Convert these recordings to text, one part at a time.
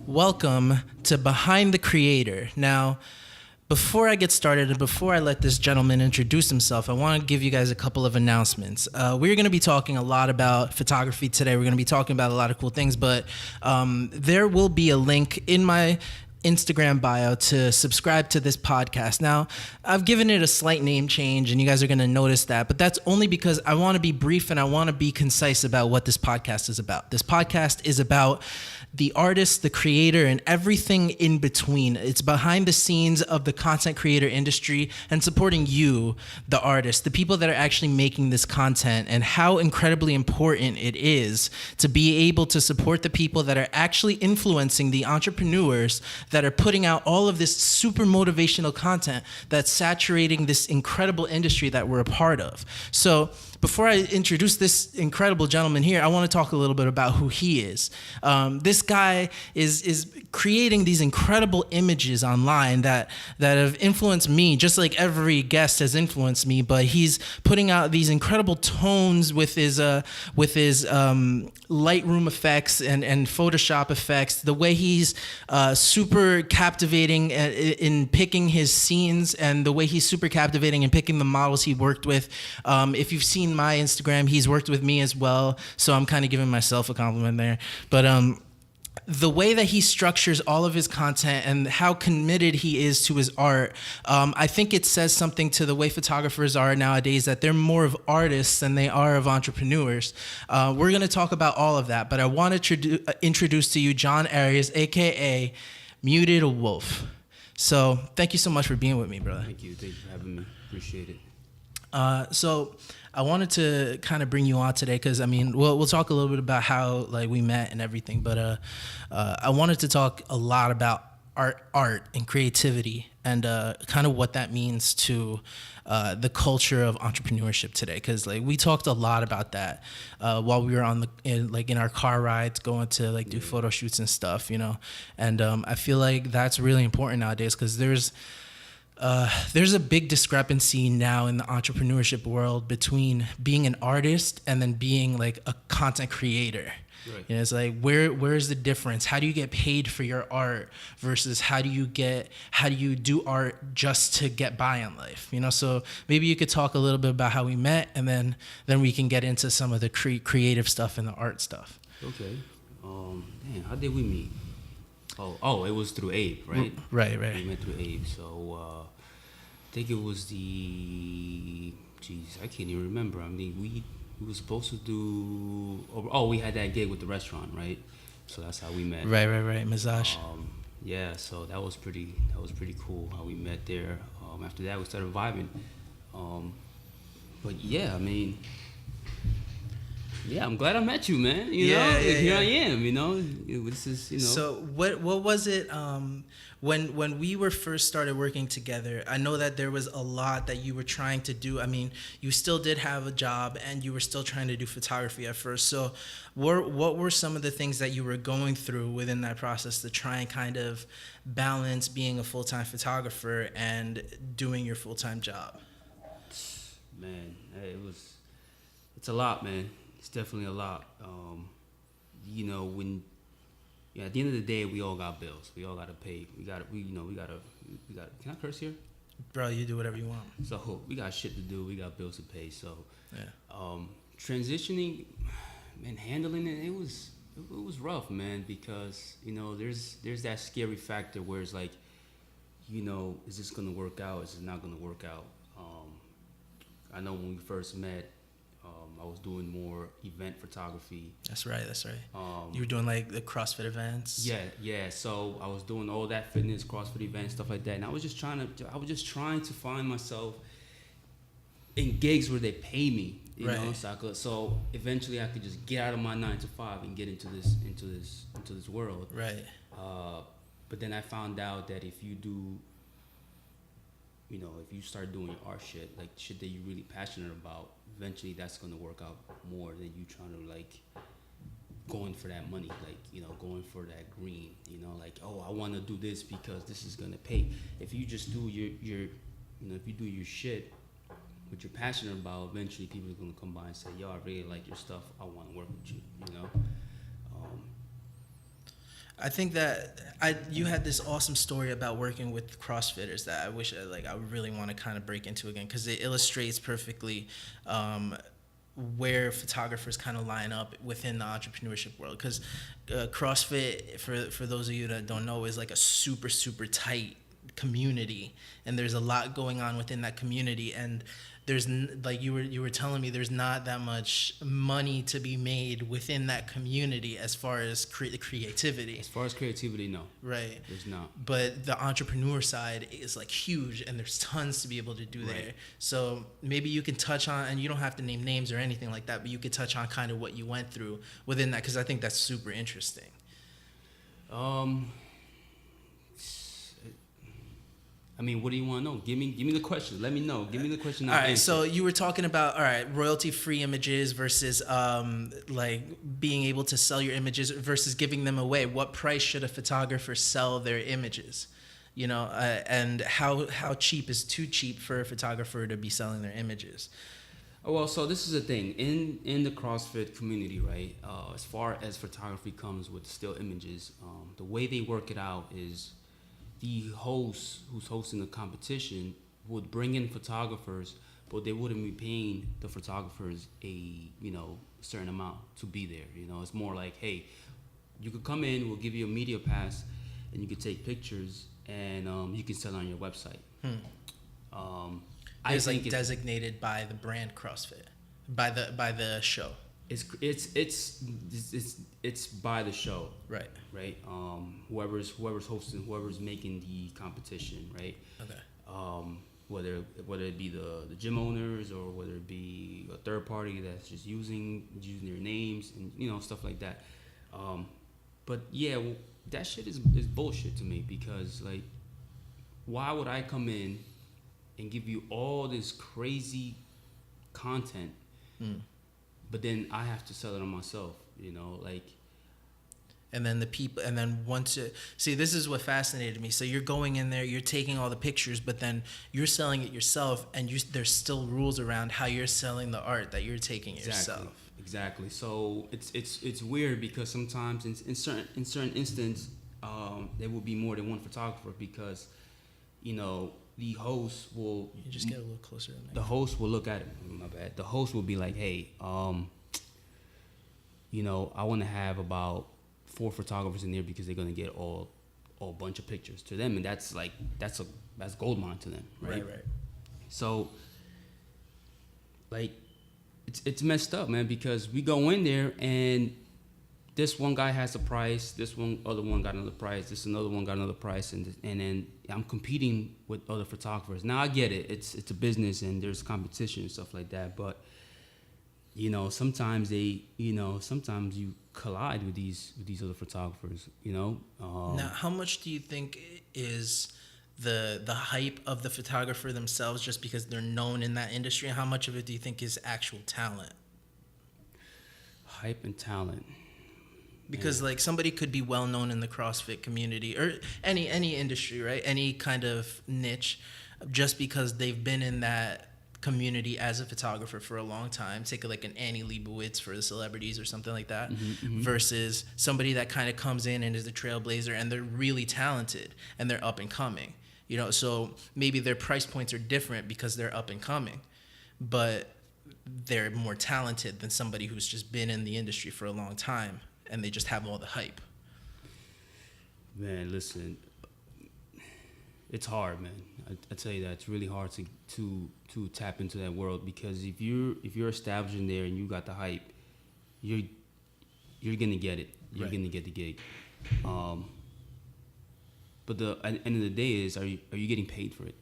Welcome to Behind the Creator. Now, before I get started and before I let this gentleman introduce himself, I want to give you guys a couple of announcements. We're going to be talking a lot about photography today. We're going to be talking about a lot of cool things, but there will be a link in my Instagram bio to subscribe to this podcast. Now, I've given it a slight name change and you guys are going to notice that, but that's only because I want to be brief and I want to be concise about what this podcast is about. This podcast is about the artist, the creator, and everything in between. It's behind the scenes of the content creator industry and supporting you, the artist, the people that are actually making this content, and how incredibly important it is to be able to support the people that are actually influencing the entrepreneurs that are putting out all of this super motivational content that's saturating this incredible industry that we're a part of. So before I introduce this incredible gentleman here, I want to talk a little bit about who he is. This guy is creating these incredible images online that have influenced me, just like every guest has influenced me. But he's putting out these incredible tones with his Lightroom effects and Photoshop effects. The way he's super captivating in picking his scenes, and the way he's super captivating in picking the models he worked with. If you've seen my Instagram, he's worked with me as well, so I'm kind of giving myself a compliment there. But the way that he structures all of his content and how committed he is to his art, I think it says something to the way photographers are nowadays, that they're more of artists than they are of entrepreneurs. We're going to talk about all of that, but I want to introduce to you John Arias, aka Mutedawolf. So thank you so much for being with me, brother. Thank you for having me. Appreciate it. So I wanted to kind of bring you on today because, I mean, we'll talk a little bit about how we met and everything, but I wanted to talk a lot about art and creativity and kind of what that means to the culture of entrepreneurship today, because we talked a lot about that while we were in our car rides going to do photo shoots and stuff, and I feel like that's really important nowadays because there's a big discrepancy now in the entrepreneurship world between being an artist and then being a content creator. Right. It's where's the difference? How do you get paid for your art versus how do you do art just to get by in life? So maybe you could talk a little bit about how we met, and then we can get into some of the creative stuff and the art stuff. Okay. How did we meet? Oh, it was through Abe, right? Right. We met through Abe. So I think it was I can't even remember. I mean, we were supposed to do. We had that gig with the restaurant, right? So that's how we met. Right. Massage. Yeah. So that was pretty cool how we met there. After that, we started vibing. But yeah, I mean. Yeah, I'm glad I met you, man. Here I am. This is. So what was it when we were first started working together? I know that there was a lot that you were trying to do. I mean, you still did have a job and you were still trying to do photography at first. So what were some of the things that you were going through within that process to try and kind of balance being a full-time photographer and doing your full-time job? Man, it's a lot, man. It's definitely a lot. At the end of the day, we all got bills. We all got to pay. We got to. Can I curse here? Bro, you do whatever you want. So we got shit to do. We got bills to pay. So, yeah. Transitioning, man, handling it, it was rough, man, because there's that scary factor where it's is this gonna work out? Is it not gonna work out? I know when we first met. I was doing more event photography. That's right. You were doing the CrossFit events. Yeah. So I was doing all that fitness, CrossFit events, stuff like that. And I was just trying to find myself in gigs where they pay me. You know, so eventually I could just get out of my 9 to 5 and get into this world. Right. But then I found out that if you do. If you start doing art shit, shit that you're really passionate about, eventually that's gonna work out more than you trying to going for that money, going for that green, I want to do this because this is gonna pay. If you just do your if you do your shit what you're passionate about, eventually people are gonna come by and say, "Yo, I really like your stuff. I want to work with you." You know. I think that you had this awesome story about working with CrossFitters that I wish I really want to kind of break into again, because it illustrates perfectly where photographers kind of line up within the entrepreneurship world. Because CrossFit, for those of you that don't know, is like a super tight community, and there's a lot going on within that community, and there's like you were telling me, there's not that much money to be made within that community as far as creativity. As far as creativity, no. Right. There's not. But the entrepreneur side is like huge, and there's tons to be able to do there. Right. So maybe you can touch on, and you don't have to name names or anything like that, but you could touch on kind of what you went through within that, because I think that's super interesting. I mean, what do you want to know? Give me the question. Let me know. Give me the question. All right. So you were talking about royalty-free images versus like being able to sell your images versus giving them away. What price should a photographer sell their images? You know, and how cheap is too cheap for a photographer to be selling their images? Well, so this is the thing in the CrossFit community, right? As far as photography comes with still images, the way they work it out is, the host who's hosting the competition would bring in photographers, but they wouldn't be paying the photographers a certain amount to be there. You know, it's more like, hey, you could come in, we'll give you a media pass, and you could take pictures, and you can sell it on your website. It's like designated by the brand CrossFit, by the show. It's by the show, right? Whoever's hosting, whoever's making the competition, right? Okay. Whether it be the gym owners, or whether it be a third party that's just using their names and stuff like that. But yeah, that shit is bullshit to me, because like, why would I come in and give you all this crazy content? But then I have to sell it on myself, like. And then this is what fascinated me. So you're going in there, you're taking all the pictures, but then you're selling it yourself, and there's still rules around how you're selling the art that you're taking yourself. Exactly. So it's weird, because sometimes in certain instances, there will be more than one photographer, because, the host will. You just get a little closer. The host will look at it. My bad. The host will be like, "Hey, I want to have about 4 photographers in there, because they're gonna get all bunch of pictures to them, and that's gold mine to them, right? Right. So, like, it's messed up, man, because we go in there and this one guy has a price, this other one got another price, this another one got another price, and then I'm competing with other photographers. Now I get it, it's a business and there's competition and stuff like that, but sometimes sometimes you collide with these other photographers. Now, how much do you think is the hype of the photographer themselves, just because they're known in that industry, and how much of it do you think is actual talent? Hype and talent. Because like, somebody could be well known in the CrossFit community, or any industry, right? Any kind of niche, just because they've been in that community as a photographer for a long time. Take like an Annie Leibovitz for the celebrities or something like that, versus somebody that kind of comes in and is a trailblazer, and they're really talented and they're up and coming. So maybe their price points are different because they're up and coming, but they're more talented than somebody who's just been in the industry for a long time, and they just have all the hype. Man, listen, it's hard, man. I tell you that it's really hard to tap into that world, because if you're established in there and you got the hype, you're gonna get it. You're gonna get the gig. But the end of the day is, are you getting paid for it?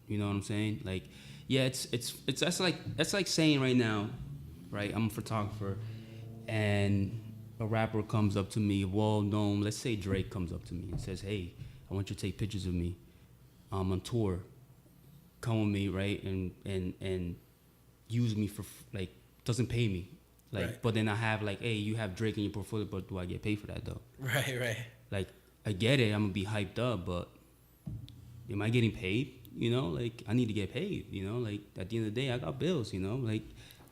You know what I'm saying? Like, yeah, it's that's like saying right now, right? I'm a photographer, and a rapper comes up to me, well known, let's say Drake comes up to me and says, "Hey, I want you to take pictures of me. I'm on tour. Come with me, right? And use me for like, doesn't pay me, like, right. But then I have like, hey, you have Drake in your portfolio, but do I get paid for that though? Right. Like, I get it. I'm gonna be hyped up, but am I getting paid? you know, like I need to get paid, you know, like at the end of the day, I got bills, you know, like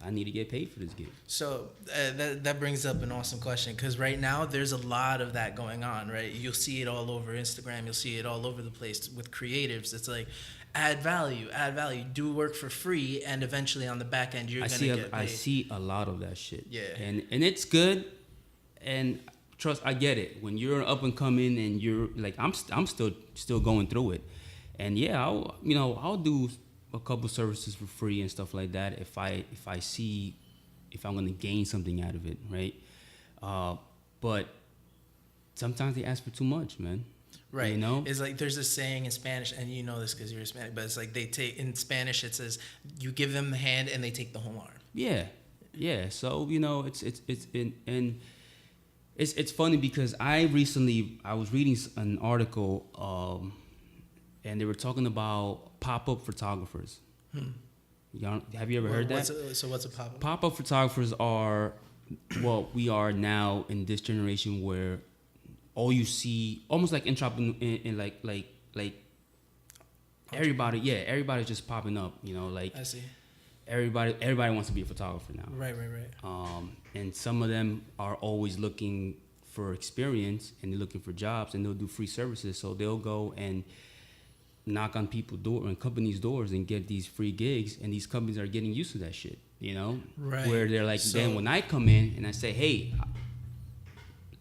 I need to get paid for this gig. So that brings up an awesome question, because right now there's a lot of that going on, right? You'll see it all over Instagram. You'll see it all over the place with creatives. It's like add value, do work for free, and eventually on the back end you're gonna get paid. I see a lot of that shit. Yeah, and it's good, and trust, I get it. When you're up and coming, and you're like, I'm still going through it, and yeah, I'll do a couple services for free and stuff like that if I see if I'm gonna gain something out of it, right? But sometimes they ask for too much, man. Right. You know, it's like there's a saying in Spanish, and you know this because you're Hispanic, but it's like they take, in Spanish it says you give them the hand and they take the whole arm. Yeah. So you know, it's funny because I was reading an article, and they were talking about pop-up photographers. Have you ever heard that? What's a pop-up? Pop-up photographers are, well, we are now in this generation where all you see, almost like like everybody's just popping up, you know, like I see. Everybody wants to be a photographer now. Right. And some of them are always looking for experience, and they're looking for jobs, and they'll do free services. So they'll go and knock on companies' doors and get these free gigs, and these companies are getting used to that shit, you know? Right. Where they're like, then when I come in and I say, hey,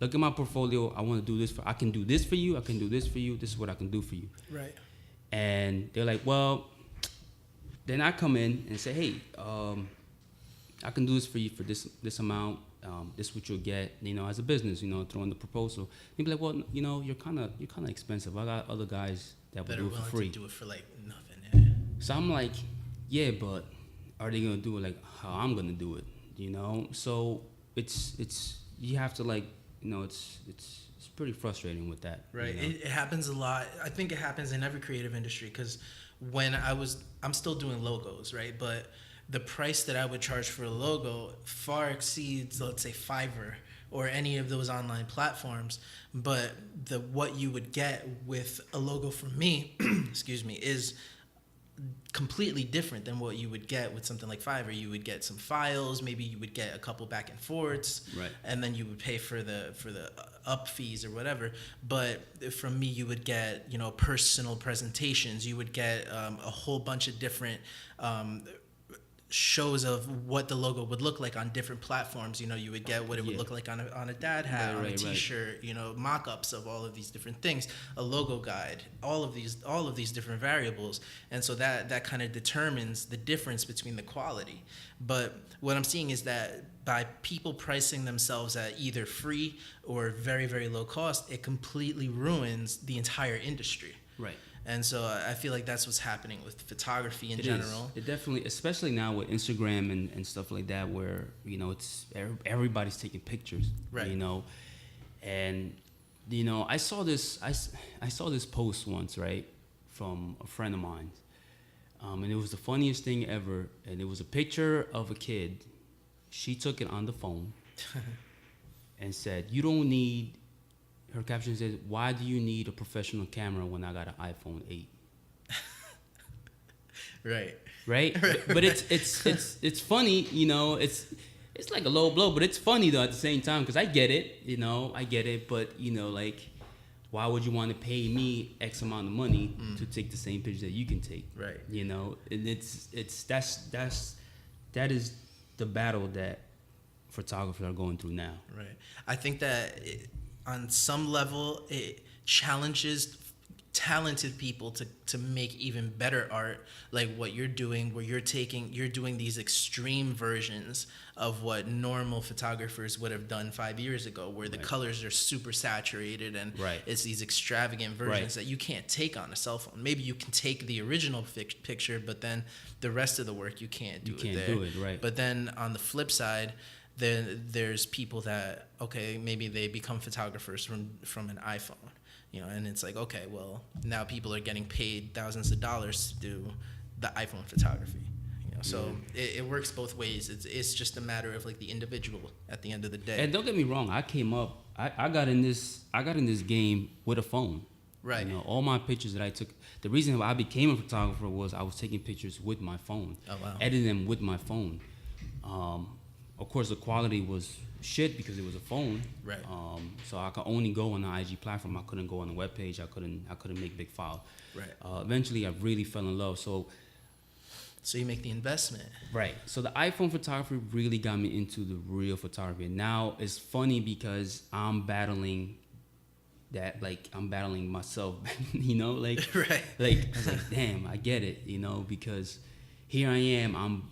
look at my portfolio, I want to do this I can do this for you, I can do this for you, this is what I can do for you. Right. And they're like, well, then I come in and say, hey, I can do this for you for this amount, this is what you'll get, you know, as a business, you know, throw in the proposal. They'd be like, well, you know, you're kind of expensive. I got other guys that will do it for free. To do it for like nothing. Yeah. So I'm like, yeah, but are they gonna do it like how I'm gonna do it? You know? So it's you have to, like, you know, it's pretty frustrating with that. Right. You know? It happens a lot. I think it happens in every creative industry, because when I'm still doing logos, right? But the price that I would charge for a logo far exceeds, let's say, Fiverr or any of those online platforms. But what you would get with a logo from me, excuse me, is completely different than what you would get with something like Fiverr. You would get some files, maybe you would get a couple back and forths, right, and then you would pay for the up fees or whatever. But from me, you would get, you know, personal presentations. You would get a whole bunch of different shows of what the logo would look like on different platforms. You know, you would get what it would look like on a dad hat, on a t-shirt, you know, mock-ups of all of these different things, a logo guide, all of these different variables. And so that kind of determines the difference between the quality. But what I'm seeing is that by people pricing themselves at either free or very, very low cost, it completely ruins the entire industry. Right. And so I feel like that's what's happening with photography in general. It definitely, especially now with Instagram and stuff like that, where, you know, it's everybody's taking pictures, right? You know, and, you know, I saw this post once, right, from a friend of mine, and it was the funniest thing ever. And it was a picture of a kid. She took it on the phone and said, "You don't need." Her caption says, "Why do you need a professional camera when I got an iPhone 8?" Right. But it's funny, you know. It's like a low blow, but it's funny though at the same time, because I get it, you know. But you know, like, why would you want to pay me X amount of money to take the same picture that you can take? Right. You know, and that is the battle that photographers are going through now. Right. I think that on some level, it challenges talented people to make even better art, like what you're doing, where you're doing these extreme versions of what normal photographers would have done 5 years ago, where the colors are super saturated, and it's these extravagant versions that you can't take on a cell phone. Maybe you can take the original picture, but then the rest of the work you can't do it there. But then on the flip side, then there's people that, okay, maybe they become photographers from an iPhone, you know, and it's like, okay, well, now people are getting paid thousands of dollars to do the iPhone photography, you know. So it works both ways. It's just a matter of, like, the individual at the end of the day. And don't get me wrong, I got in this game with a phone. Right. You know, all my pictures that I took. The reason why I became a photographer was I was taking pictures with my phone, Oh, wow. editing them with my phone. Of course, the quality was shit because it was a phone. Right. So I could only go on the IG platform. I couldn't go on the webpage. I couldn't make big file. Right. Eventually, I really fell in love. So you make the investment. right. So the iPhone photography really got me into the real photography. And now it's funny because I'm battling that, like I'm battling myself, you know, like Right. like I was like, damn, I get it, you know, because here I am,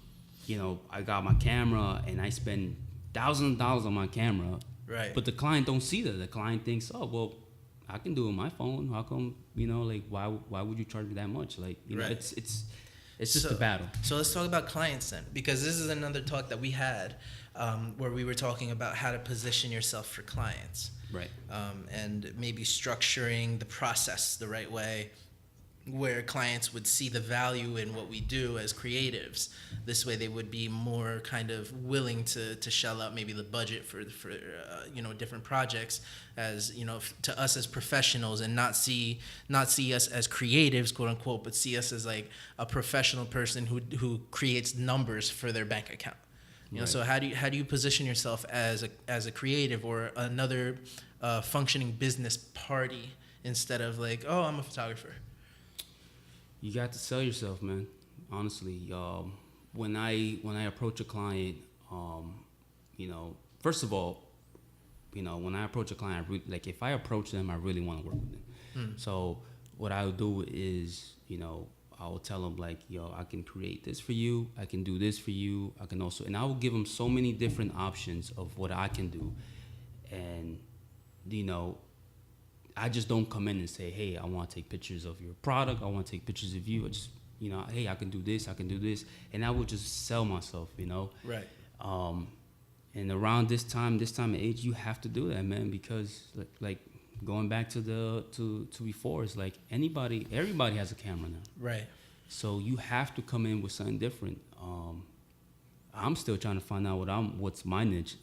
you know, I got my camera and I spend thousands of dollars on my camera. Right. But the client don't see that. The client thinks, oh well, I can do it on my phone. How come, you know, like why would you charge me that much? Like, you know, Right. it's just a battle. So let's talk about clients then, because this is another talk that we had where we were talking about how to position yourself for clients. Right. And maybe structuring the process the right way where clients would see the value in what we do as creatives. This way they would be more kind of willing to shell out maybe the budget for you know, different projects as, you know, to us as professionals, and not see us as creatives, quote unquote, but see us as like a professional person who creates numbers for their bank account. You know, Right. so how do you position yourself as a creative or another functioning business party instead of like, oh, I'm a photographer? You got to sell yourself, man. Honestly, when I approach a client, you know, first of all, you know, when I approach a client, like if I approach them, I really want to work with them. So what I'll do is, you know, I will tell them like, yo, I can create this for you. I can do this for you. I can also, and I will give them so many different options of what I can do. And, you know, I just don't come in and say, hey, I want to take pictures of your product. I want to take pictures of you. I just, you know, hey, I can do this. I can do this. And I will just sell myself, you know? Right. And around this time of age, you have to do that, man, because like going back to before, it's like everybody has a camera now. Right. So you have to come in with something different. I'm still trying to find out what's my niche.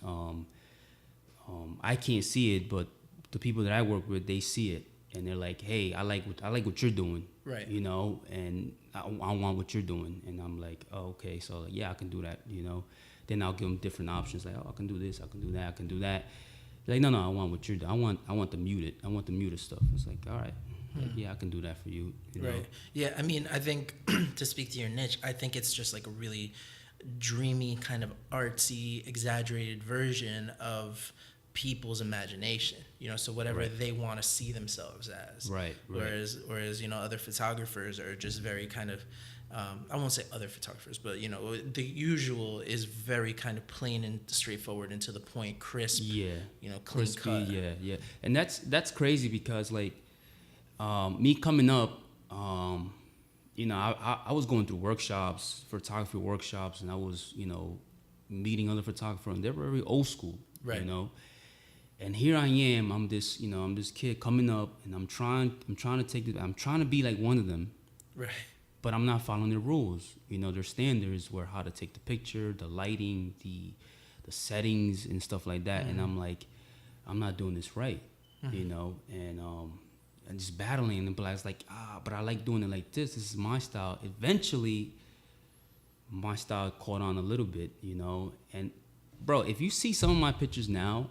I can't see it, but the people that I work with, they see it, and they're like, "Hey, I like what you're doing, Right? You know, and I want what you're doing." And I'm like, "Oh, okay, so like, yeah, I can do that, you know." Then I'll give them different options, like, "Oh, I can do this, I can do that, I can do that." They're like, no, I want what you're doing. I want the muted stuff. It's like, all right, like, yeah, I can do that for you, you know? Right. Yeah, I mean, I think to speak to your niche, I think it's just like a really dreamy, kind of artsy, exaggerated version of people's imagination, you know, so whatever Right. they want to see themselves as. Right. Whereas, you know, other photographers are just very kind of, I won't say other photographers, but, you know, the usual is very kind of plain and straightforward and to the point, crisp, Yeah. you know, clean Crispy, cut. yeah. And that's crazy because, like, me coming up, you know, I was going through workshops, photography workshops, and I was, you know, meeting other photographers, and they're very old school, Right. you know. And here I am, I'm this kid coming up, and I'm trying to be like one of them, Right. but I'm not following their rules. You know, their standards were how to take the picture, the lighting, the settings, and stuff like that. And I'm like, I'm not doing this right, you know. And just battling, and but I was like, but I like doing it like this. This is my style. Eventually, my style caught on a little bit, you know. And bro, if you see some of my pictures now,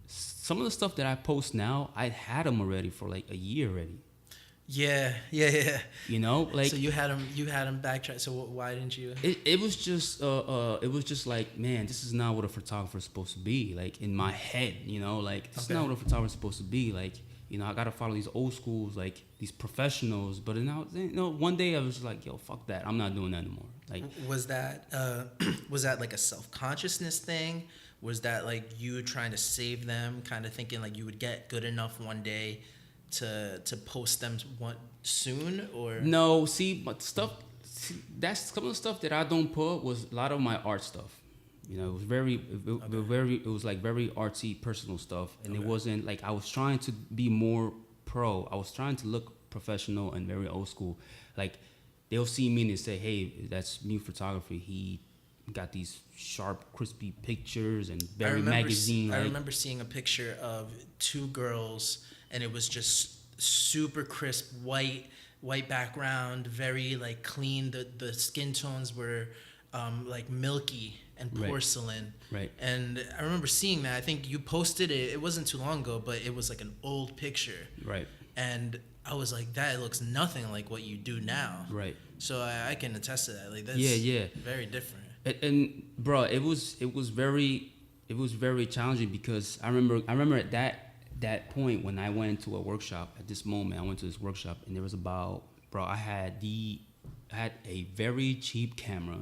some of the stuff that I post now, I had them already for like a year already. Yeah. You know, like, So you had him backtrack. So why didn't you? it was just like, man, this is not what a photographer's supposed to be. Like in my head, you know, like this is not what a photographer's supposed to be. Like, you know, I gotta follow these old schools, like these professionals. But now, you know, one day I was just like, yo, fuck that. I'm not doing that anymore. Like, Was that like a self-consciousness thing? Was that like you trying to save them, kind of thinking like you would get good enough one day to post them soon, or no, but that's some of the stuff that I don't put was a lot of my art stuff. You know, it was like very artsy, personal stuff, and it wasn't like I was trying to be more pro. I was trying to look professional and very old school. Like they'll see me and they say, "Hey, that's new photography. He got these sharp, crispy pictures and very magazine." I remember seeing a picture of two girls, and it was just super crisp white background, very like clean. The skin tones were like milky and porcelain. Right. And I remember seeing that. I think you posted it. It wasn't too long ago, but it was like an old picture. Right. And I was like, that looks nothing like what you do now. Right. So I can attest to that. Like that's very different. And bro, it was very challenging because I remember at that point when I went to a workshop. At this moment, I went to this workshop and there was about, bro, I had a very cheap camera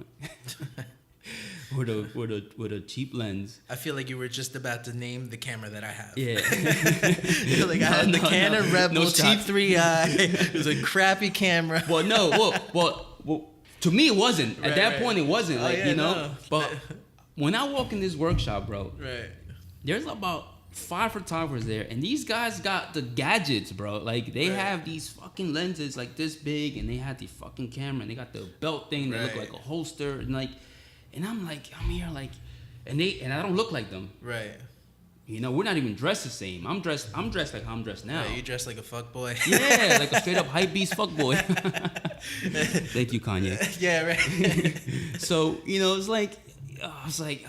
with a cheap lens. I feel like you were just about to name the camera that I have. Yeah. You're like, I had the Canon Rebel T3i. It was a crappy camera. Well, no. Well, to me it wasn't. At that point it wasn't. Like, no. But when I walk in this workshop, bro, there's about 5 photographers there, and these guys got the gadgets, bro. Like, they have these fucking lenses like this big, and they had the fucking camera, and they got the belt thing that look like a holster, and like, and I'm here like, and I don't look like them. Right. You know, we're not even dressed the same. I'm dressed like how I'm dressed now. Yeah, you dressed like a fuckboy. Yeah, like a straight up hype beast fuckboy. Thank you, Kanye. Yeah, right. So, you know, it's like, I was like,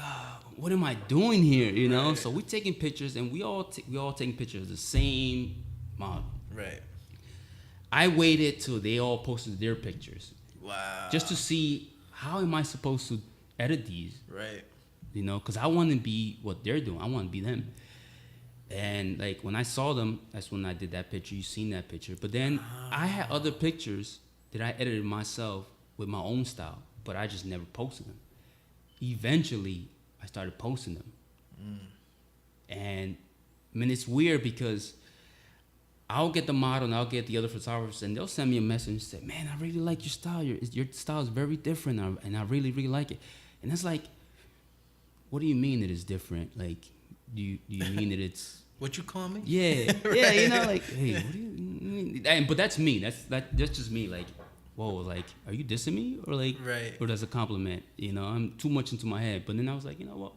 what am I doing here? You know, so we're taking pictures, and we all taking pictures of the same model. Right. I waited till they all posted their pictures. Wow. Just to see how am I supposed to edit these. Right. You know, because I want to be what they're doing. I want to be them. And like when I saw them, that's when I did that picture. You seen that picture. But then I had other pictures that I edited myself with my own style, but I just never posted them. Eventually, I started posting them. And I mean, it's weird because I'll get the model and I'll get the other photographers, and they'll send me a message and say, man, I really like your style. Your style is very different, and I really, really like it. And it's like, what do you mean it is different? Like, do you mean that it's... What you call me? Yeah. Yeah, you know, like, hey, what do you mean? But that's me. That's just me. Like, whoa, like, are you dissing me? Or like, or that's a compliment? You know, I'm too much into my head. But then I was like, you know what?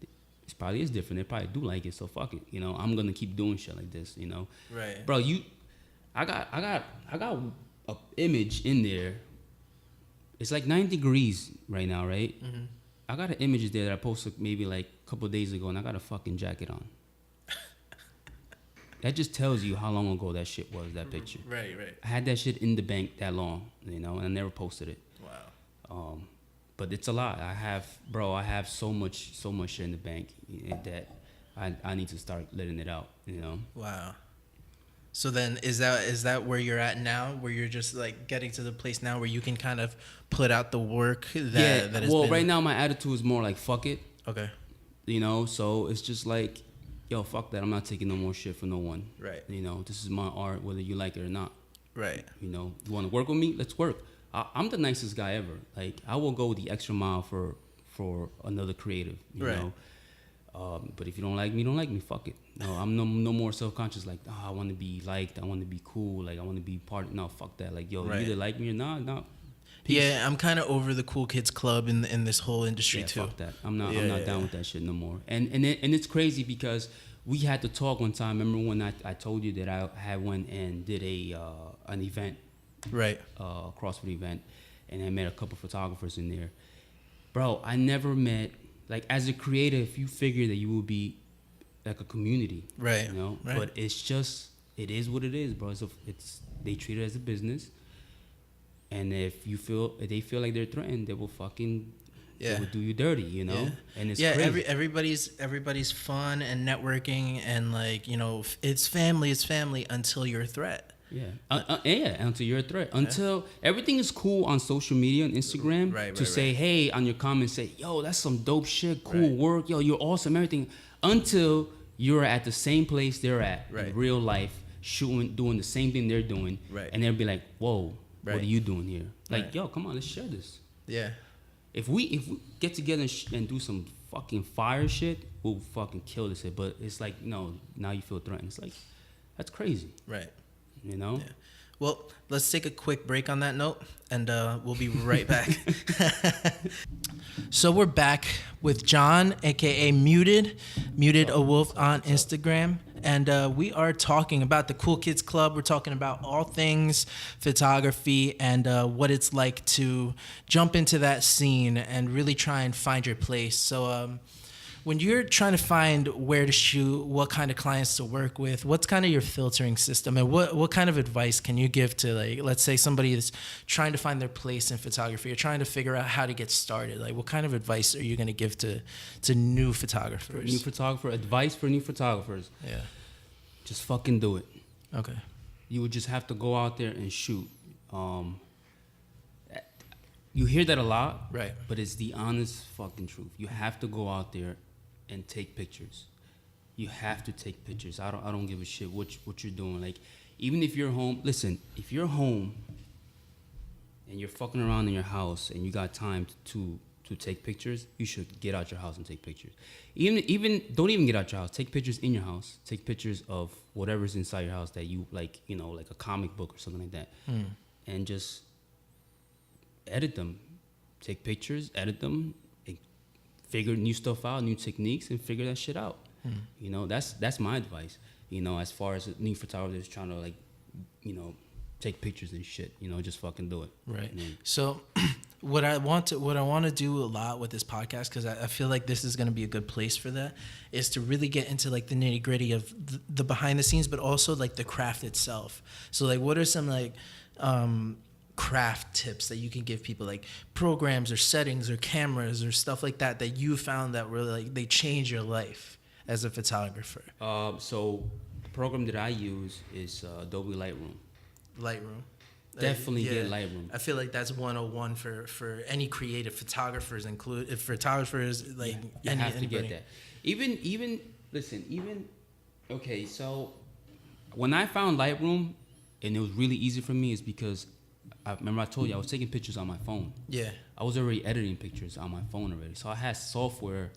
It probably is different. They probably do like it, so fuck it. You know, I'm gonna keep doing shit like this. You know, right, bro. I got a image in there. It's like 90 degrees right now, right? Mm-hmm. I got an image there that I posted maybe like a couple of days ago, and I got a fucking jacket on. That just tells you how long ago that shit was, that picture. Right. I had that shit in the bank that long, you know, and I never posted it. Wow. But it's a lot. I have so much shit in the bank that I need to start letting it out, you know. Wow. So then is that where you're at now, where you're just like getting to the place now where you can kind of put out the work that has been... right now my attitude is more like fuck it. Okay. You know, so it's just like, yo, fuck that. I'm not taking no more shit from no one. Right. You know, this is my art, whether you like it or not. Right. You know, you want to work with me? Let's work. I'm the nicest guy ever. Like, I will go the extra mile for another creative, you know. But if you don't like me, fuck it. No, I'm no more self-conscious. Like, I want to be liked. I want to be cool. Like, I want to be part. No, fuck that. Like, yo, you either like me or not. No. Peace. Yeah, I'm kind of over the cool kids club in this whole industry too. Fuck that. I'm not down with that shit no more. And it's crazy because we had to talk one time. Remember when I told you that I had went and did an event, right? A CrossFit event, and I met a couple photographers in there. Bro, I never met, like, as a creative, you figure that you will be like a community, right? You know, right. But it's just, it is what it is, bro. They treat it as a business, and if they feel like they're threatened, they will fucking. Yeah. It would do you dirty, you know? Yeah. And it's crazy. Everybody's fun and networking and, like, you know, it's family until you're a threat. Yeah. Until you're a threat. Until everything is cool on social media and Instagram to say, hey, on your comments, say, yo, that's some dope shit, cool work, yo, you're awesome, everything. Until you're at the same place they're at in real life, shooting, doing the same thing they're doing. Right. And they'll be like, whoa, what are you doing here? Like, yo, come on, let's share this. Yeah. If we get together and do some fucking fire shit, we'll fucking kill this shit. But it's like, no, now you feel threatened. It's like, that's crazy. Right. You know? Yeah. Well, let's take a quick break on that note, and we'll be right back. So we're back with John, a.k.a. Mutedawolf on Instagram. and we are talking about the Cool Kids Club. We're talking about all things photography and what it's like to jump into that scene and really try and find your place. So when you're trying to find where to shoot, what kind of clients to work with, what's kind of your filtering system, and what kind of advice can you give to, like, let's say somebody is trying to find their place in photography or trying to figure out how to get started? Like, what kind of advice are you going to give to new photographers? Advice for new photographers. Yeah. Just fucking do it. Okay. You would just have to go out there and shoot. You hear that a lot, right? But it's the honest fucking truth. You have to go out there and take pictures. You have to take pictures. I don't give a shit what you're doing. Like, even if you're home, listen, if you're home and you're fucking around in your house and you got time to take pictures, you should get out your house and take pictures. Even don't even get out your house. Take pictures in your house. Take pictures of whatever's inside your house that you like, like a comic book or something like that. And just edit them. Take pictures, edit them, and figure new stuff out, new techniques, and figure that shit out. That's my advice. As far as new photographers trying to, like, take pictures and shit. Just fucking do it. Right. So what I want to do a lot with this podcast, because I feel like this is going to be a good place for that, is to really get into, like, the nitty gritty of the behind the scenes, but also, like, the craft itself. So, like, what are some, like, craft tips that you can give people, like programs or settings or cameras or stuff like that you found that really, like, they change your life as a photographer? So the program that I use is Adobe Lightroom. Definitely get Lightroom. I feel like that's 101 for any creative photographers, like you have to get that. Even okay, so when I found Lightroom and it was really easy for me is because I remember I told you I was taking pictures on my phone. Yeah. I was already editing pictures on my phone already. So I had software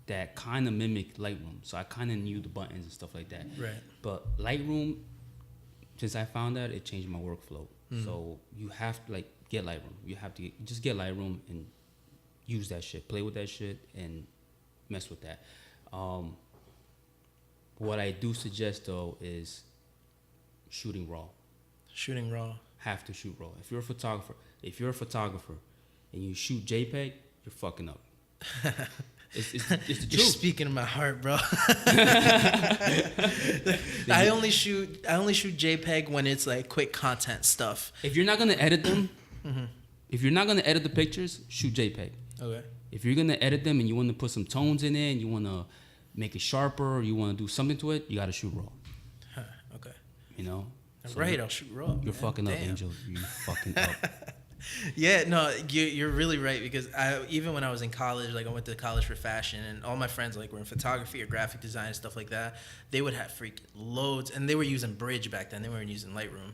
that kind of mimicked Lightroom. So I kind of knew the buttons and stuff like that. Right. But Lightroom, since I found that, it changed my workflow. So you have to, like, get Lightroom. You have to just get Lightroom and use that shit. Play with that shit and mess with that. What I do suggest, though, is shooting raw. Shooting raw. Have to shoot raw. If you're a photographer and you shoot JPEG, you're fucking up. It's the truth. You're speaking to my heart, bro. I only shoot JPEG when it's, like, quick content stuff. If you're not gonna edit them, if you're not gonna edit the pictures, shoot JPEG. Okay. If you're gonna edit them and you want to put some tones in it and you want to make it sharper or you want to do something to it, you gotta shoot raw. Okay. So right, I'll shoot raw. You're fucking up, Angel. You fucking up. Yeah, no, you're really right, because even when I was in college, like, I went to college for fashion, and all my friends, like, were in photography or graphic design and stuff like that. They would have freaking loads, and they were using Bridge back then. They weren't using Lightroom.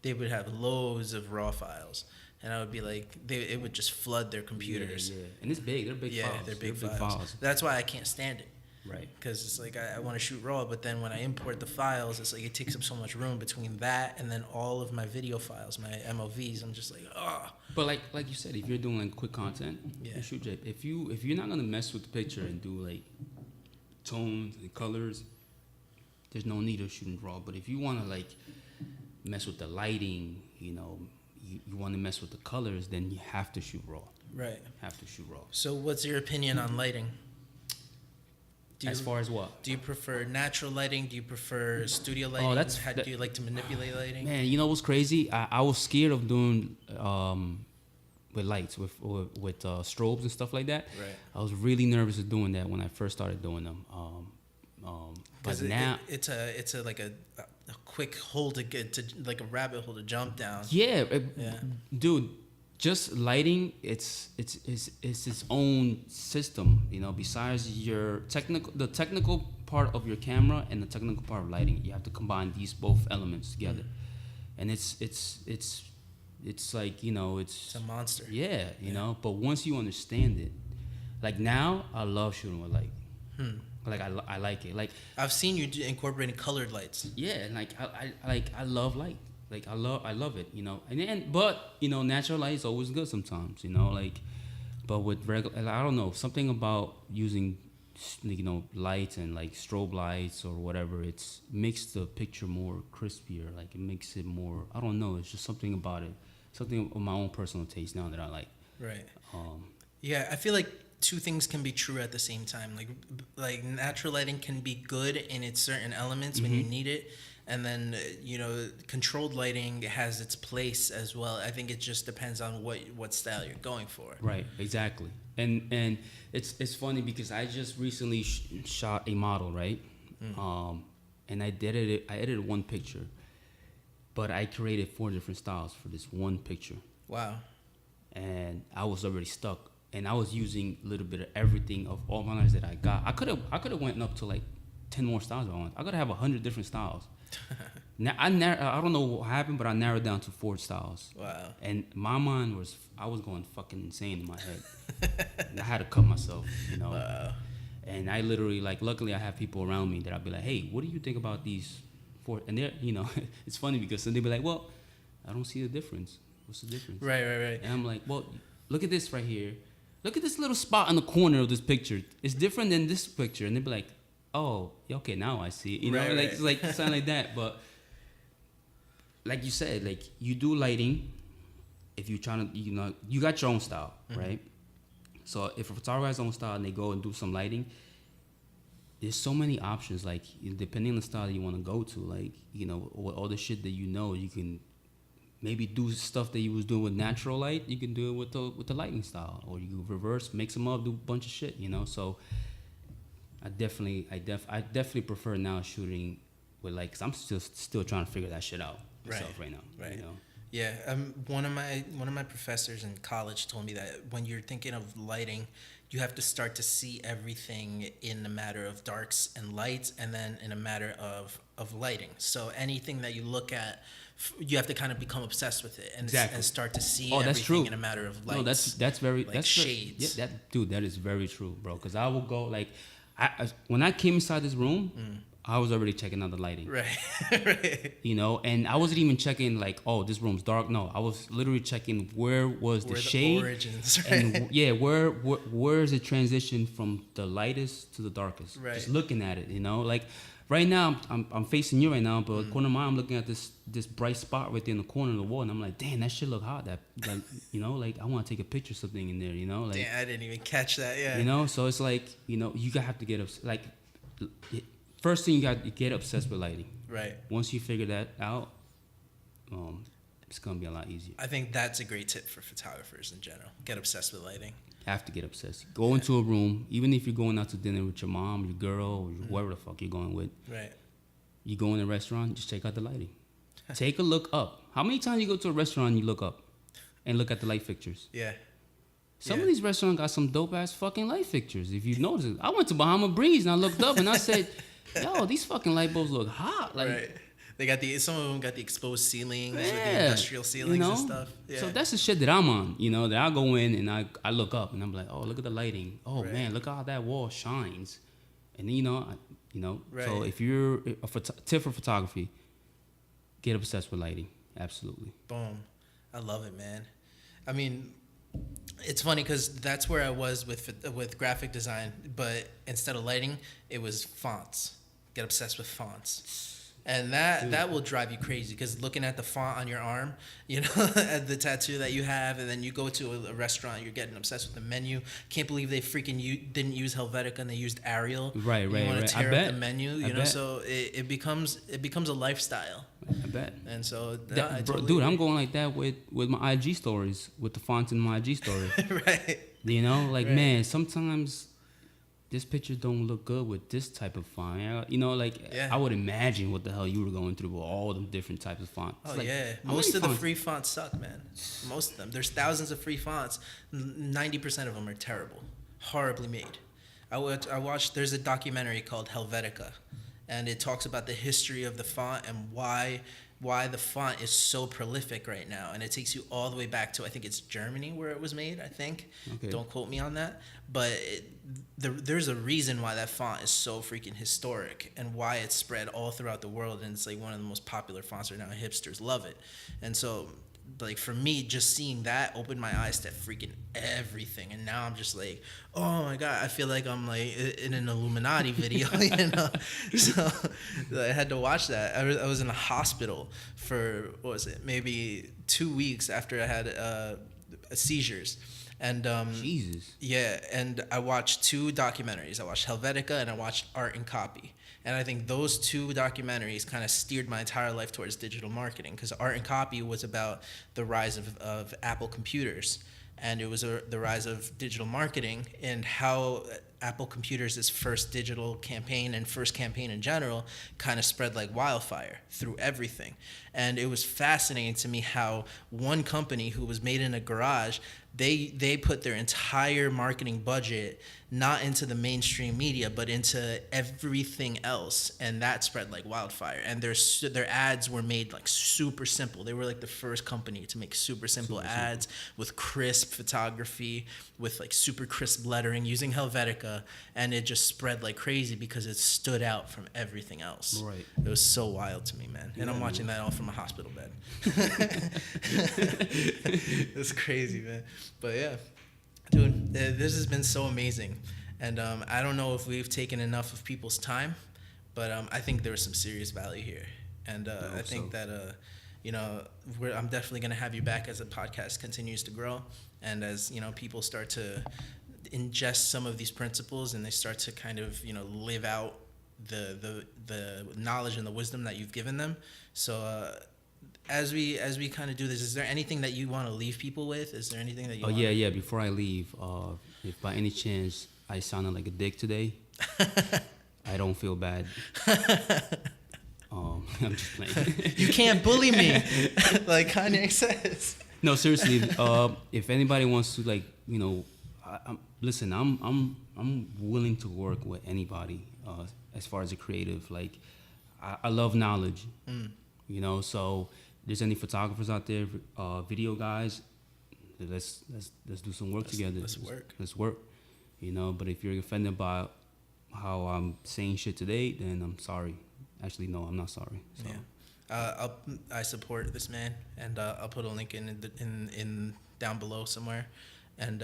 They would have loads of raw files, and I would be like, it would just flood their computers. Yeah. And it's big. They're big files. Yeah, they're big files. That's why I can't stand it. Right. Because it's like I want to shoot raw, but then when I import the files, it's like it takes up so much room between that and then all of my video files, my MOVs. I'm just like, oh. But like you said, if you're doing, like, quick content, you shoot JPEG. If you're not gonna mess with the picture and do, like, tones and colors, there's no need of shooting raw. But if you want to, like, mess with the lighting, you want to mess with the colors, then you have to shoot raw. Right. Have to shoot raw. So what's your opinion on lighting? As far as what? Do you prefer natural lighting? Do you prefer studio lighting? Do you like to manipulate lighting? Man, you know what's crazy? I was scared of doing with lights, with strobes and stuff like that. Right. I was really nervous of doing that when I first started doing them. But now it's a like a quick hole to get to, like a rabbit hole to jump down. Yeah. Dude. Just lighting, it's its own system, besides the technical part of your camera and the technical part of lighting. You have to combine these both elements together. And it's like, it's a monster. Yeah, but once you understand it, like, now I love shooting with light. Like, I like it. Like, I've seen you incorporating colored lights. Yeah, and I love light. Like, I love it, but natural light is always good sometimes, like, but with regular, I don't know, something about using lights and like strobe lights or whatever. It's makes the picture more crispier. Like it makes it more. I don't know. It's just something about it. Something of my own personal taste now that I like. Right. Um, Yeah, I feel like two things can be true at the same time. Like natural lighting can be good in its certain elements when you need it, and then controlled lighting has its place as well. I think it just depends on what style you're going for. Right, exactly. And it's funny because I just recently shot a model, right? And I edited one picture, but I created 4 different styles for this one picture. Wow. And I was already stuck, and I was using a little bit of everything of all my lines that I got. I could have went up to like 10 more styles if I want. I could have 100 different styles. Now I don't know what happened, but I narrowed down to 4 styles. Wow. And my mind I was going fucking insane in my head. And I had to cut myself, Wow. And I literally, like, luckily I have people around me that I'll be like, hey, what do you think about these 4? And they're, it's funny because then they'll be like, well, I don't see the difference. What's the difference? Right. And I'm like, well, look at this right here. Look at this little spot in the corner of this picture. It's different than this picture. And they'll be like, oh, okay, now I see it. Right. It's like something like that. But like you said, like you do lighting if you're trying to, you got your own style, right? So if a photographer has his own style and they go and do some lighting, there's so many options. Like depending on the style that you want to go to, like all the shit that you can maybe do stuff that you was doing with natural light. You can do it with the lighting style, or you can reverse, mix them up, do a bunch of shit. So I definitely prefer now shooting with cause I'm still trying to figure that shit out myself right now. Right. Yeah. One of my professors in college told me that when you're thinking of lighting, you have to start to see everything in a matter of darks and lights, and then in a matter of lighting. So anything that you look at, you have to kind of become obsessed with it and start to see everything in a matter of lights. No, that's shades. That is very true, bro. Because I will go when I came inside this room, I was already checking out the lighting. Right. Right. And I wasn't even checking this room's dark. No, I was literally checking where the shade origins, right? And where is it transition from the lightest to the darkest. Right. Just looking at it, like right now I'm facing you right now, but corner of my eye, I'm looking at this bright spot right there in the corner of the wall, and I'm like, damn, that shit look hot. That I want to take a picture of something in there, Damn, I didn't even catch that. Yeah. So it's like you have to get first thing you got to get obsessed with lighting. Right. Once you figure that out, it's gonna be a lot easier. I think that's a great tip for photographers in general. Get obsessed with lighting. Have to get obsessed. Go into a room, even if you're going out to dinner with your mom, your girl, or whoever the fuck you're going with. Right. You go in a restaurant, just check out the lighting. Take a look up. How many times you go to a restaurant and you look up and look at the light fixtures? Yeah. Some of these restaurants got some dope ass fucking light fixtures. If you notice it, I went to Bahama Breeze and I looked up and I said, yo, these fucking light bulbs look hot. Like, right. They got some of them got the exposed ceilings with the industrial ceilings and stuff. Yeah. So that's the shit that I'm on, that I go in and I look up and I'm like, oh, look at the lighting. Oh man, look how that wall shines. And then, right. So if you're tip for photography, get obsessed with lighting. Absolutely. Boom. I love it, man. I mean, it's funny because that's where I was with graphic design, but instead of lighting, it was fonts. Get obsessed with fonts. And that will drive you crazy because looking at the font on your arm, at the tattoo that you have, and then you go to a restaurant, you're getting obsessed with the menu. Can't believe they freaking didn't use Helvetica and they used Arial. Right. You want to tear up the menu, bet. So it becomes a lifestyle. I bet. And so, dude, I'm going like that with my IG stories, with the fonts in my IG story. Right. Right. Man, sometimes this picture don't look good with this type of font. I would imagine what the hell you were going through with all the different types of fonts. Oh, most of the free fonts suck, man. Most of them. There's thousands of free fonts. 90% of them are terrible. Horribly made. I watched, there's a documentary called Helvetica, and it talks about the history of the font and why the font is so prolific right now. And it takes you all the way back to, I think it's Germany where it was made, I think. Okay. Don't quote me on that. But there's a reason why that font is so freaking historic and why it's spread all throughout the world. And it's like one of the most popular fonts right now. Hipsters love it. And so like for me, just seeing that opened my eyes to freaking everything. And now I'm just like, oh my God, I feel like I'm like in an Illuminati video, you know? So I had to watch that. I was in a hospital for, what was it, maybe 2 weeks after I had seizures. And Jesus. yeah, and I watched 2 documentaries. I watched Helvetica and I watched Art and Copy. And I think those 2 documentaries kind of steered my entire life towards digital marketing, because Art and Copy was about the rise of Apple computers. And it was the rise of digital marketing and how Apple Computers' first digital campaign and first campaign in general kind of spread like wildfire through everything. And it was fascinating to me how one company who was made in a garage, they put their entire marketing budget not into the mainstream media, but into everything else, and that spread like wildfire. And their ads were made like super simple. They were like the first company to make super simple ads with crisp photography, with like super crisp lettering using Helvetica, and it just spread like crazy because it stood out from everything else. Right. It was so wild to me, man. And I'm watching that all from a hospital bed. It's crazy, man. But yeah, dude, this has been so amazing. And I don't know if we've taken enough of people's time, but I think there's some serious value here. And I think that, I'm definitely going to have you back as the podcast continues to grow. And as, people start to ingest some of these principles and they start to kind of, live out the knowledge and the wisdom that you've given them. So, as we kind of do this, is there anything that you want to leave people with? Is there anything that you want yeah. Before I leave, if by any chance I sounded like a dick today, I don't feel bad. I'm just playing. You can't bully me, like Kanye says. No, seriously. If anybody wants to, like, listen, I'm willing to work with anybody as far as a creative. Like, I love knowledge. So there's any photographers out there, video guys, let's do some work together. Let's work. But if you're offended by how I'm saying shit today, then I'm sorry. Actually, no, I'm not sorry. So. Yeah. I support this man, and I'll put a link in down below somewhere. And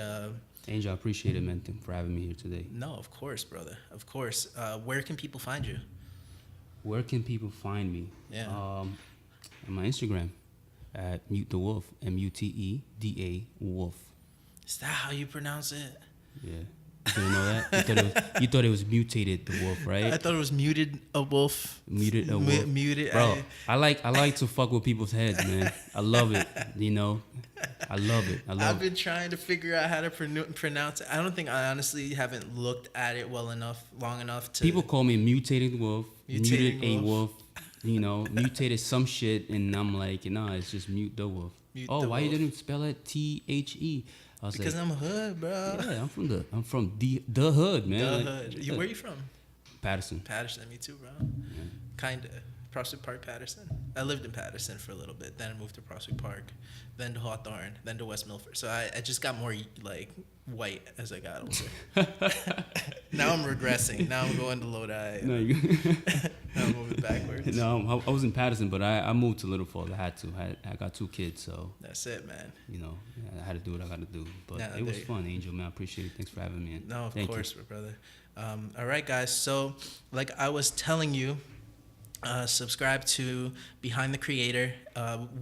Angel, I appreciate it, man, for having me here today. No, of course, brother. Of course. Where can people find you? Where can people find me? Yeah. On my Instagram at Mutedawolf, Muteda Wolf. Is that how you pronounce it? Yeah. You didn't know that? You thought it was mutated the wolf, right? I thought it was muted a wolf. Muted a wolf. Muted. Bro, I like to fuck with people's heads, man. I love it. I love it. I've been trying to figure out how to pronounce it. I don't think I honestly haven't looked at it long enough to. People call me mutated wolf, muted a wolf. Mutated some shit, and I'm like, it's just mute the wolf. Why you didn't spell it THE? Because I'm hood, bro. Yeah, I'm from the hood, man. The hood. Where you from? Patterson. Me too, bro. Yeah. Kinda. Prospect Park, Patterson. I lived in Patterson for a little bit. Then I moved to Prospect Park, then to Hawthorne, then to West Milford. So I just got more like white as I got older. Now I'm regressing. Now I'm going to Lodi. No, now I'm moving backwards. No, I was in Patterson, but I moved to Little Falls. I had to. I got 2 kids, so. That's it, man. I had to do what I got to do. But it was fun, Angel, man. I appreciate it. Thanks for having me. No, of course, brother. All right, guys. So, like I was telling you, subscribe to Behind the Creator.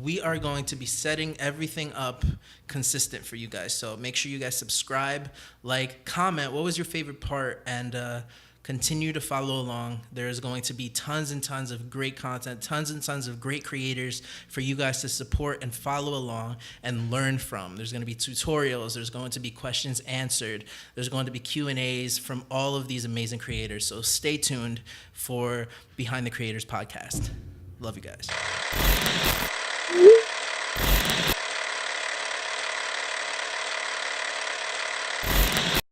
We are going to be setting everything up consistent for you guys. So make sure you guys subscribe, like, comment. What was your favorite part? And continue to follow along. There's going to be tons and tons of great content, tons and tons of great creators for you guys to support and follow along and learn from. There's going to be tutorials. There's going to be questions answered. There's going to be Q&As from all of these amazing creators. So stay tuned for Behind the Creators podcast. Love you guys.